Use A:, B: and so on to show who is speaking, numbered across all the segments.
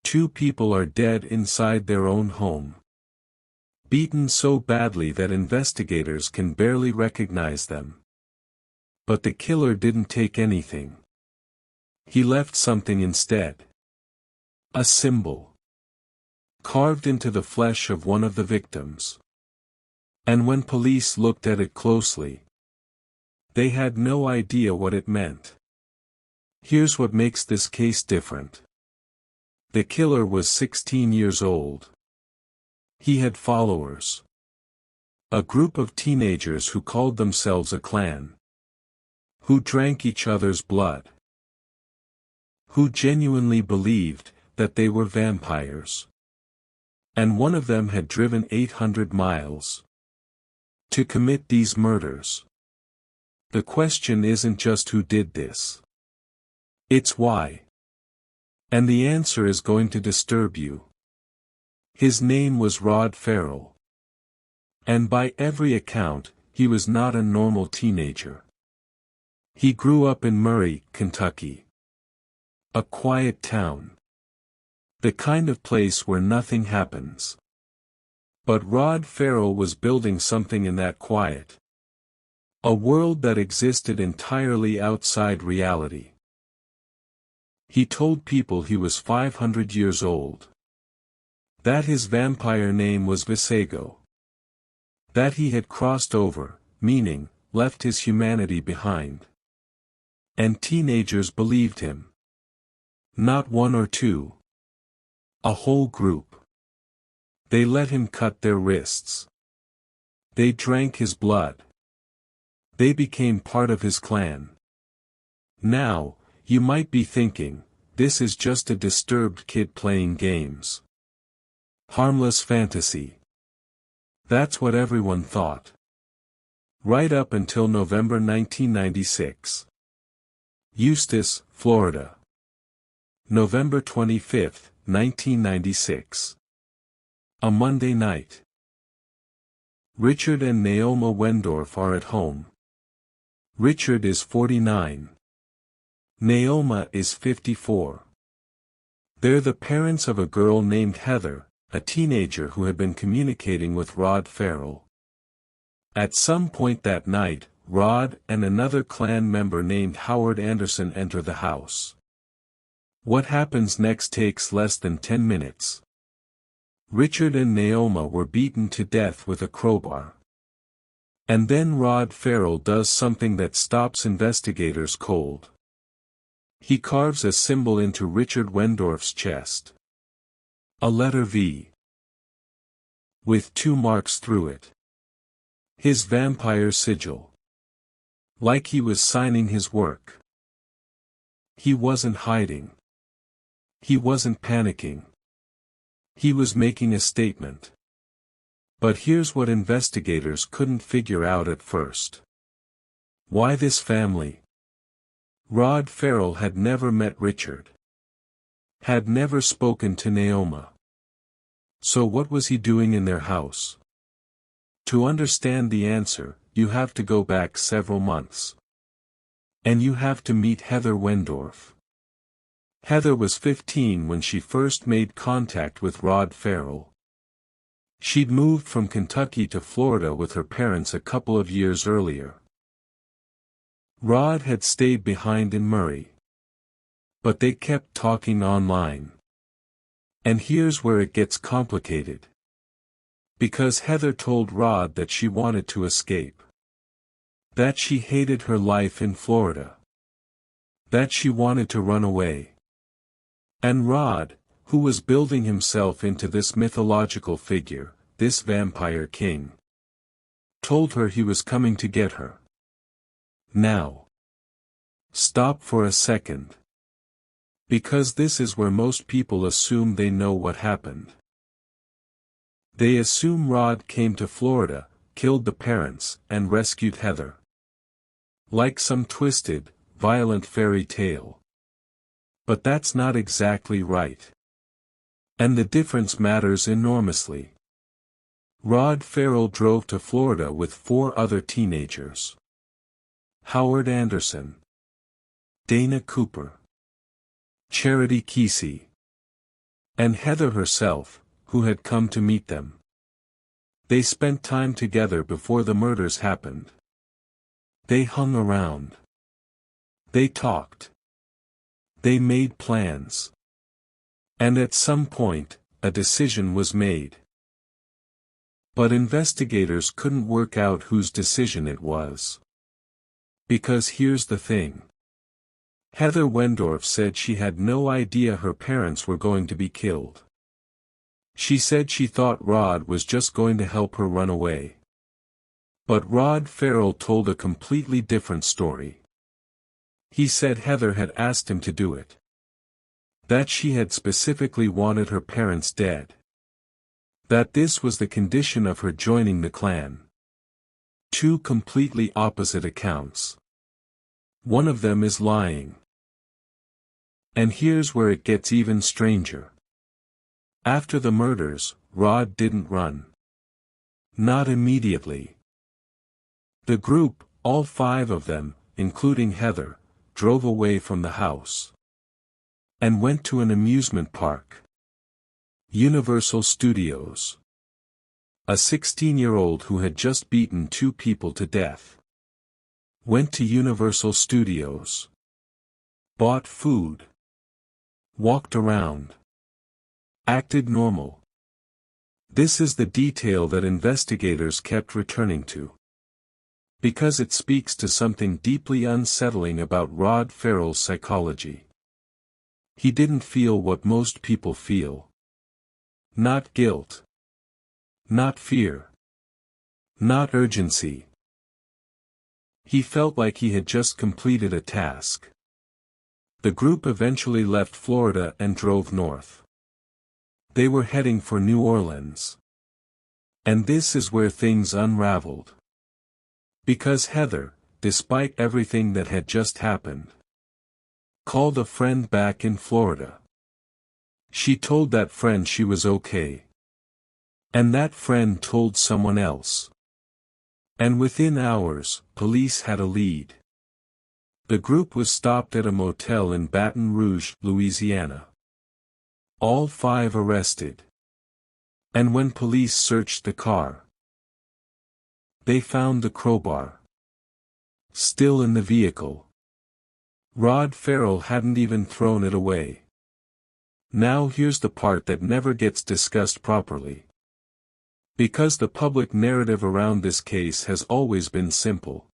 A: 2 people are dead inside their own home. Beaten so badly that investigators can barely recognize them. But the killer didn't take anything. He left something instead. A symbol. Carved into the flesh of one of the victims. And when police looked at it closely, they had no idea what it meant. Here's what makes this case different. The killer was 16 years old. He had followers. A group of teenagers who called themselves a clan. Who drank each other's blood. Who genuinely believed that they were vampires. And one of them had driven 800 miles to commit these murders. The question isn't just who did this. It's why. And the answer is going to disturb you. His name was Rod Ferrell. And by every account, he was not a normal teenager. He grew up in Murray, Kentucky. A quiet town. The kind of place where nothing happens. But Rod Ferrell was building something in that quiet. A world that existed entirely outside reality. He told people he was 500 years old. That his vampire name was Visago. That he had crossed over, meaning, left his humanity behind. And teenagers believed him. Not 1 or 2. A whole group. They let him cut their wrists. They drank his blood. They became part of his clan. Now, you might be thinking, this is just a disturbed kid playing games. Harmless fantasy. That's what everyone thought. Right up until November 1996. Eustis, Florida. November 25, 1996. A Monday night. Richard and Naoma Wendorf are at home. Richard is 49. Naoma is 54. They're the parents of a girl named Heather, a teenager who had been communicating with Rod Ferrell. At some point that night, Rod and another clan member named Howard Anderson enter the house. What happens next takes less than 10 minutes. Richard and Naoma were beaten to death with a crowbar. And then Rod Ferrell does something that stops investigators cold. He carves a symbol into Richard Wendorf's chest. A letter V. With 2 marks through it. His vampire sigil. Like he was signing his work. He wasn't hiding. He wasn't panicking. He was making a statement. But here's what investigators couldn't figure out at first. Why this family? Rod Ferrell had never met Richard. Had never spoken to Naoma. So what was he doing in their house? To understand the answer, you have to go back several months. And you have to meet Heather Wendorf. Heather was 15 when she first made contact with Rod Ferrell. She'd moved from Kentucky to Florida with her parents a couple of years earlier. Rod had stayed behind in Murray. But they kept talking online. And here's where it gets complicated. Because Heather told Rod that she wanted to escape. That she hated her life in Florida. That she wanted to run away. And Rod, who was building himself into this mythological figure, this vampire king, told her he was coming to get her. Now. Stop for a second. Because this is where most people assume they know what happened. They assume Rod came to Florida, killed the parents, and rescued Heather. Like some twisted, violent fairy tale. But that's not exactly right. And the difference matters enormously. Rod Ferrell drove to Florida with 4 other teenagers. Howard Anderson. Dana Cooper. Charity Kesey. And Heather herself, who had come to meet them. They spent time together before the murders happened. They hung around. They talked. They made plans. And at some point, a decision was made. But investigators couldn't work out whose decision it was. Because here's the thing. Heather Wendorf said she had no idea her parents were going to be killed. She said she thought Rod was just going to help her run away. But Rod Ferrell told a completely different story. He said Heather had asked him to do it. That she had specifically wanted her parents dead. That this was the condition of her joining the clan. Two completely opposite accounts. One of them is lying. And here's where it gets even stranger. After the murders, Rod didn't run. Not immediately. The group, all 5 of them, including Heather, drove away from the house. And went to an amusement park. Universal Studios. A 16-year-old who had just beaten 2 people to death. Went to Universal Studios. Bought food. Walked around. Acted normal. This is the detail that investigators kept returning to. Because it speaks to something deeply unsettling about Rod Ferrell's psychology. He didn't feel what most people feel. Not guilt. Not fear. Not urgency. He felt like he had just completed a task. The group eventually left Florida and drove north. They were heading for New Orleans. And this is where things unraveled. Because Heather, despite everything that had just happened, called a friend back in Florida. She told that friend she was okay. And that friend told someone else. And within hours, police had a lead. The group was stopped at a motel in Baton Rouge, Louisiana. All 5 arrested. And when police searched the car, they found the crowbar. Still in the vehicle. Rod Ferrell hadn't even thrown it away. Now here's the part that never gets discussed properly. Because the public narrative around this case has always been simple.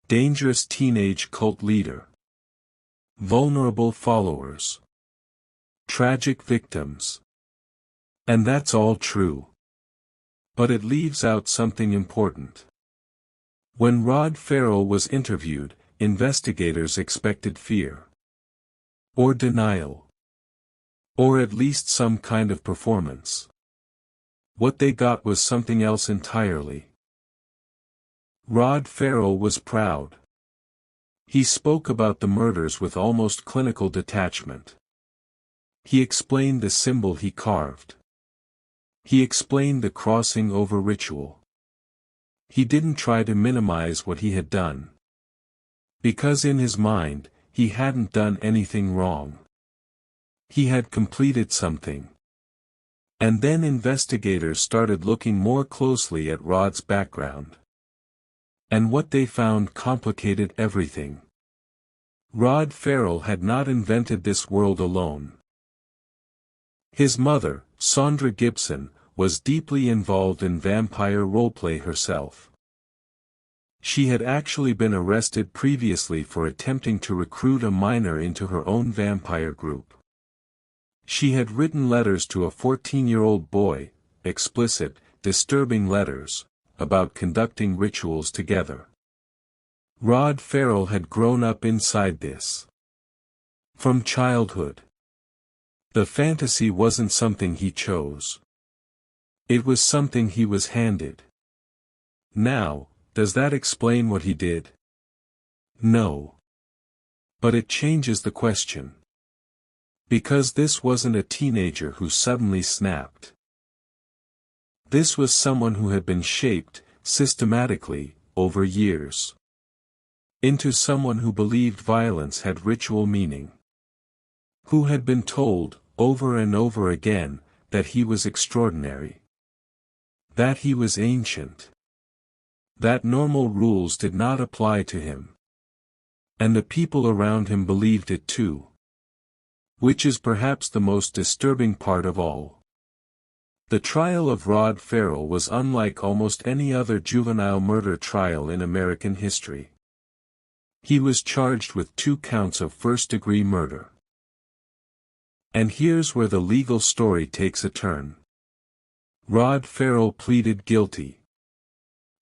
A: Dangerous teenage cult leader. Vulnerable followers. Tragic victims. And that's all true. But it leaves out something important. When Rod Ferrell was interviewed, investigators expected fear. Or denial. Or at least some kind of performance. What they got was something else entirely. Rod Ferrell was proud. He spoke about the murders with almost clinical detachment. He explained the symbol he carved. He explained the crossing over ritual. He didn't try to minimize what he had done. Because in his mind, he hadn't done anything wrong. He had completed something. And then investigators started looking more closely at Rod's background. And what they found complicated everything. Rod Ferrell had not invented this world alone. His mother, Sandra Gibson, was deeply involved in vampire roleplay herself. She had actually been arrested previously for attempting to recruit a minor into her own vampire group. She had written letters to a 14-year-old boy, explicit, disturbing letters, about conducting rituals together. Rod Ferrell had grown up inside this. From childhood. The fantasy wasn't something he chose. It was something he was handed. Now, does that explain what he did? No. But it changes the question. Because this wasn't a teenager who suddenly snapped. This was someone who had been shaped, systematically, over years. Into someone who believed violence had ritual meaning. Who had been told, over and over again, that he was extraordinary. That he was ancient. That normal rules did not apply to him. And the people around him believed it too. Which is perhaps the most disturbing part of all. The trial of Rod Ferrell was unlike almost any other juvenile murder trial in American history. He was charged with 2 counts of first-degree murder. And here's where the legal story takes a turn. Rod Ferrell pleaded guilty.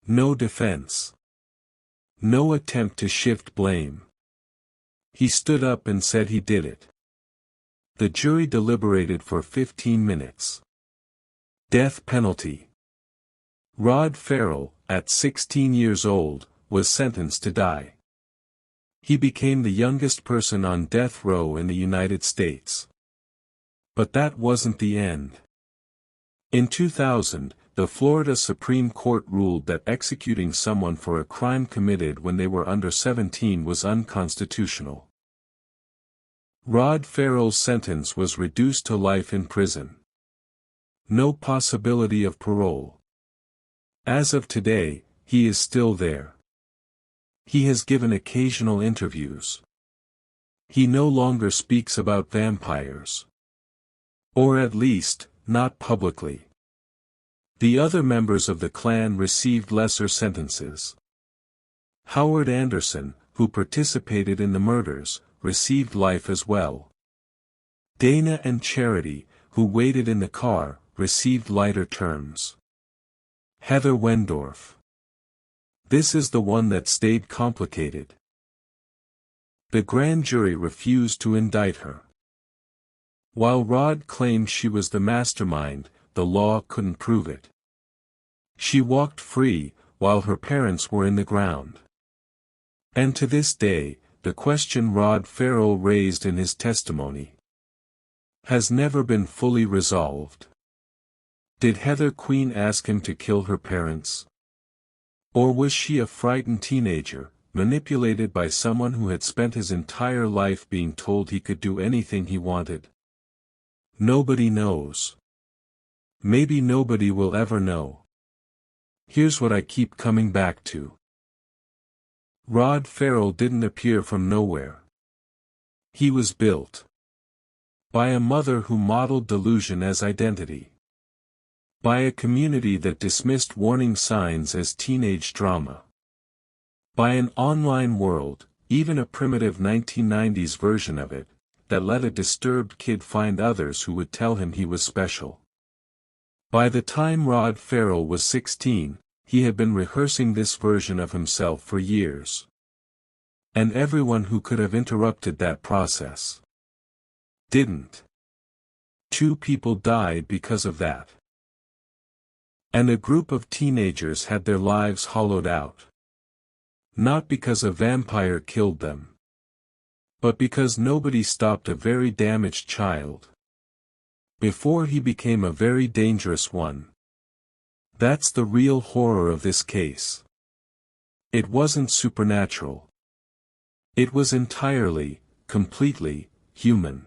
A: No defense. No attempt to shift blame. He stood up and said he did it. The jury deliberated for 15 minutes. Death penalty. Rod Ferrell, at 16 years old, was sentenced to die. He became the youngest person on death row in the United States. But that wasn't the end. In 2000, the Florida Supreme Court ruled that executing someone for a crime committed when they were under 17 was unconstitutional. Rod Ferrell's sentence was reduced to life in prison. No possibility of parole. As of today, he is still there. He has given occasional interviews. He no longer speaks about vampires. Or at least, not publicly. The other members of the clan received lesser sentences. Howard Anderson, who participated in the murders, received life as well. Dana and Charity, who waited in the car, received lighter terms. Heather Wendorf. This is the one that stayed complicated. The grand jury refused to indict her. While Rod claimed she was the mastermind, the law couldn't prove it. She walked free, while her parents were in the ground. And to this day, the question Rod Ferrell raised in his testimony has never been fully resolved. Did Heather Queen ask him to kill her parents? Or was she a frightened teenager, manipulated by someone who had spent his entire life being told he could do anything he wanted? Nobody knows. Maybe nobody will ever know. Here's what I keep coming back to. Rod Ferrell didn't appear from nowhere. He was built by a mother who modeled delusion as identity. By a community that dismissed warning signs as teenage drama. By an online world, even a primitive 1990s version of it, that let a disturbed kid find others who would tell him he was special. By the time Rod Ferrell was 16, he had been rehearsing this version of himself for years. And everyone who could have interrupted that process didn't. 2 people died because of that. And a group of teenagers had their lives hollowed out. Not because a vampire killed them. But because nobody stopped a very damaged child before he became a very dangerous one. That's the real horror of this case. It wasn't supernatural. It was entirely, completely, human.